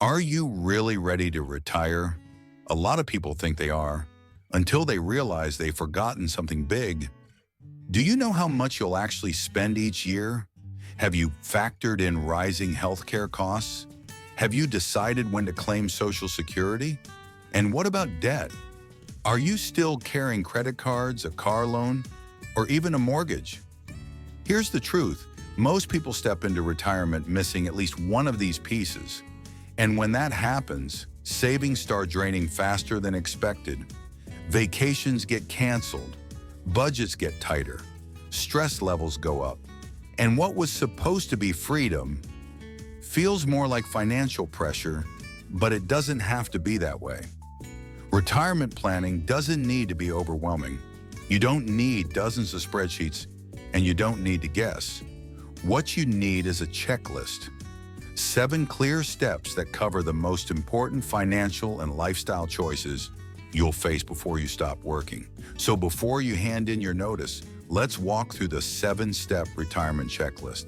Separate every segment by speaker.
Speaker 1: Are you really ready to retire? A lot of people think they are, until they realize they've forgotten something big. Do you know how much you'll actually spend each year? Have you factored in rising healthcare costs? Have you decided when to claim Social Security? And what about debt? Are you still carrying credit cards, a car loan, or even a mortgage? Here's the truth. Most people step into retirement missing at least one of these pieces. And when that happens, savings start draining faster than expected. Vacations get canceled, budgets get tighter, stress levels go up, and what was supposed to be freedom feels more like financial pressure, but it doesn't have to be that way. Retirement planning doesn't need to be overwhelming. You don't need dozens of spreadsheets, and you don't need to guess. What you need is a checklist. 7 clear steps that cover the most important financial and lifestyle choices you'll face before you stop working. So before you hand in your notice, let's walk through the 7-step retirement checklist.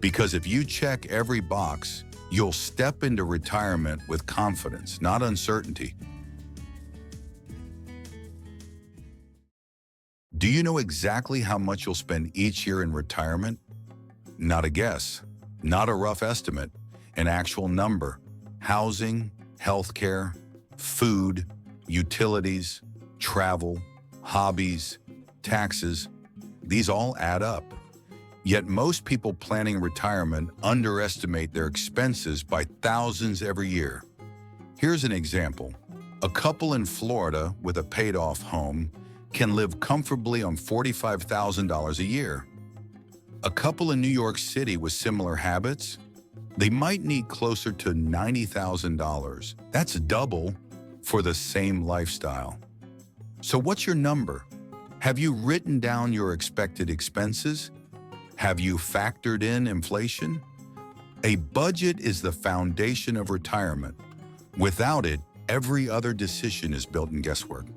Speaker 1: Because if you check every box, you'll step into retirement with confidence, not uncertainty. Do you know exactly how much you'll spend each year in retirement? Not a guess, not a rough estimate, an actual number. Housing, healthcare, food, utilities, travel, hobbies, taxes, these all add up. Yet most people planning retirement underestimate their expenses by thousands every year. Here's an example. A couple in Florida with a paid-off home can live comfortably on $45,000 a year. A couple in New York City with similar habits, they might need closer to $90,000. That's double for the same lifestyle. So what's your number? Have you written down your expected expenses? Have you factored in inflation? A budget is the foundation of retirement. Without it, every other decision is built in guesswork.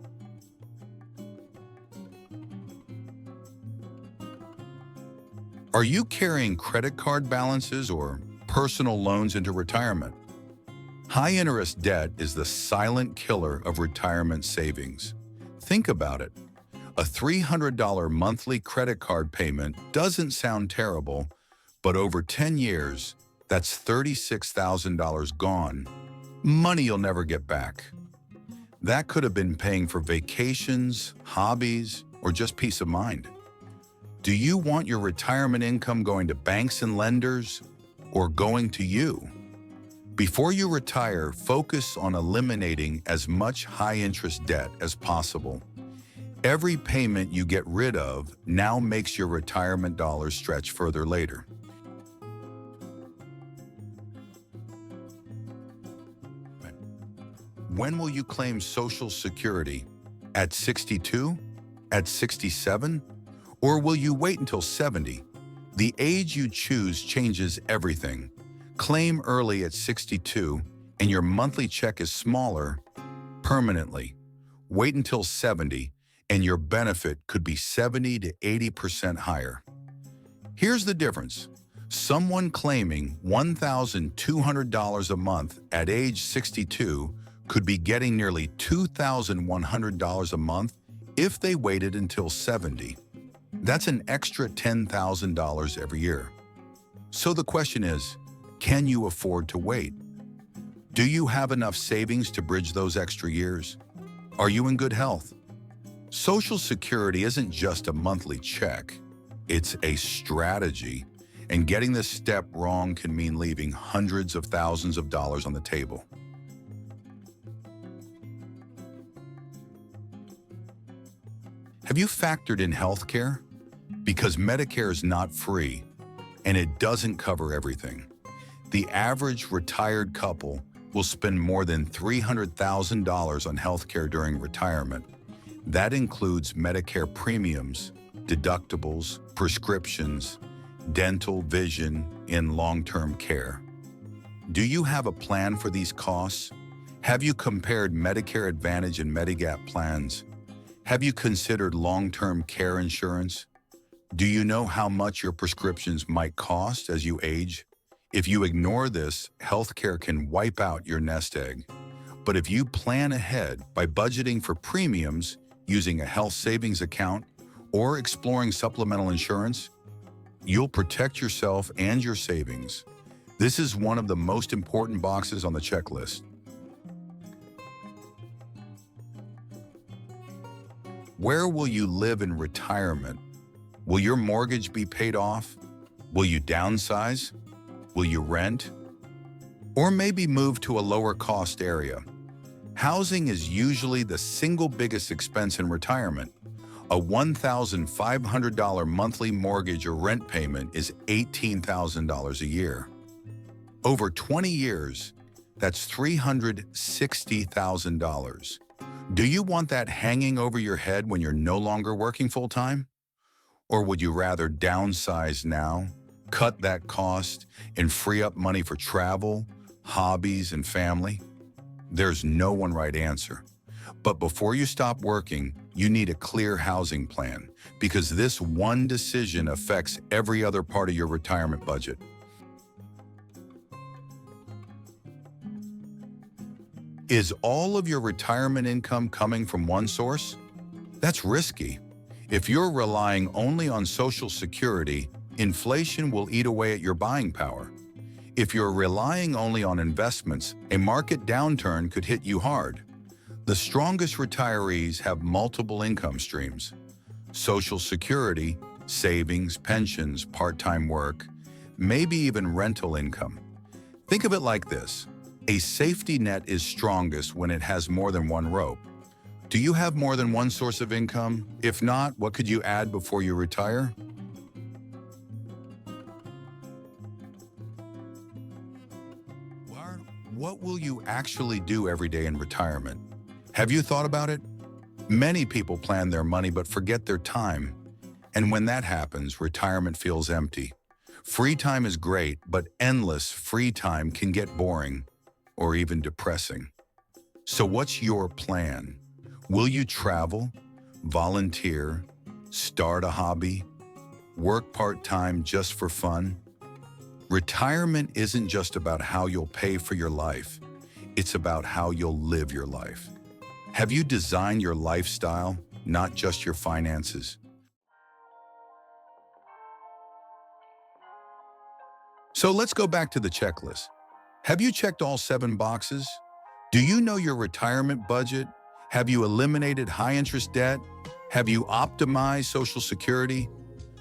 Speaker 1: Are you carrying credit card balances or personal loans into retirement? High-interest debt is the silent killer of retirement savings. Think about it. A $300 monthly credit card payment doesn't sound terrible, but over 10 years, that's $36,000 gone. Money you'll never get back. That could have been paying for vacations, hobbies, or just peace of mind. Do you want your retirement income going to banks and lenders or going to you? Before you retire, focus on eliminating as much high-interest debt as possible. Every payment you get rid of now makes your retirement dollars stretch further later. When will you claim Social Security? At 62? At 67? Or will you wait until 70? The age you choose changes everything. Claim early at 62 and your monthly check is smaller permanently. Wait until 70 and your benefit could be 70 to 80% higher. Here's the difference. Someone claiming $1,200 a month at age 62 could be getting nearly $2,100 a month if they waited until 70. That's an extra $10,000 every year. So the question is, can you afford to wait? Do you have enough savings to bridge those extra years? Are you in good health? Social Security isn't just a monthly check. It's a strategy, and getting this step wrong can mean leaving hundreds of thousands of dollars on the table. Have you factored in healthcare? Because Medicare is not free, and it doesn't cover everything. The average retired couple will spend more than $300,000 on healthcare during retirement. That includes Medicare premiums, deductibles, prescriptions, dental, vision, and long-term care. Do you have a plan for these costs? Have you compared Medicare Advantage and Medigap plans? Have you considered long-term care insurance? Do you know how much your prescriptions might cost as you age? If you ignore this, healthcare can wipe out your nest egg. But if you plan ahead by budgeting for premiums, using a health savings account, or exploring supplemental insurance, you'll protect yourself and your savings. This is one of the most important boxes on the checklist. Where will you live in retirement? Will your mortgage be paid off? Will you downsize? Will you rent? Or maybe move to a lower cost area? Housing is usually the single biggest expense in retirement. A $1,500 monthly mortgage or rent payment is $18,000 a year. Over 20 years, that's $360,000. Do you want that hanging over your head when you're no longer working full-time? Or would you rather downsize now, cut that cost, and free up money for travel, hobbies, and family? There's no one right answer. But before you stop working, you need a clear housing plan, because this one decision affects every other part of your retirement budget. Is all of your retirement income coming from one source? That's risky. If you're relying only on Social Security, inflation will eat away at your buying power. If you're relying only on investments, a market downturn could hit you hard. The strongest retirees have multiple income streams: Social Security, savings, pensions, part-time work, maybe even rental income. Think of it like this: a safety net is strongest when it has more than one rope. Do you have more than one source of income? If not, what could you add before you retire? What will you actually do every day in retirement? Have you thought about it? Many people plan their money but forget their time. And when that happens, retirement feels empty. Free time is great, but endless free time can get boring or even depressing. So what's your plan? Will you travel, volunteer, start a hobby, work part-time just for fun? Retirement isn't just about how you'll pay for your life. It's about how you'll live your life. Have you designed your lifestyle, not just your finances? So let's go back to the checklist. Have you checked all 7 boxes? Do you know your retirement budget? Have you eliminated high-interest debt? Have you optimized Social Security?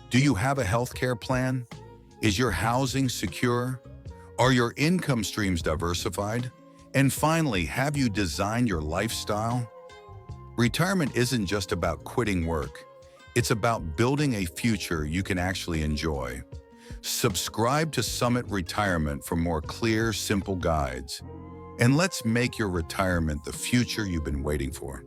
Speaker 1: Do you have a healthcare plan? Is your housing secure? Are your income streams diversified? And finally, have you designed your lifestyle? Retirement isn't just about quitting work. It's about building a future you can actually enjoy. Subscribe to Summit Retirement for more clear, simple guides. And let's make your retirement the future you've been waiting for.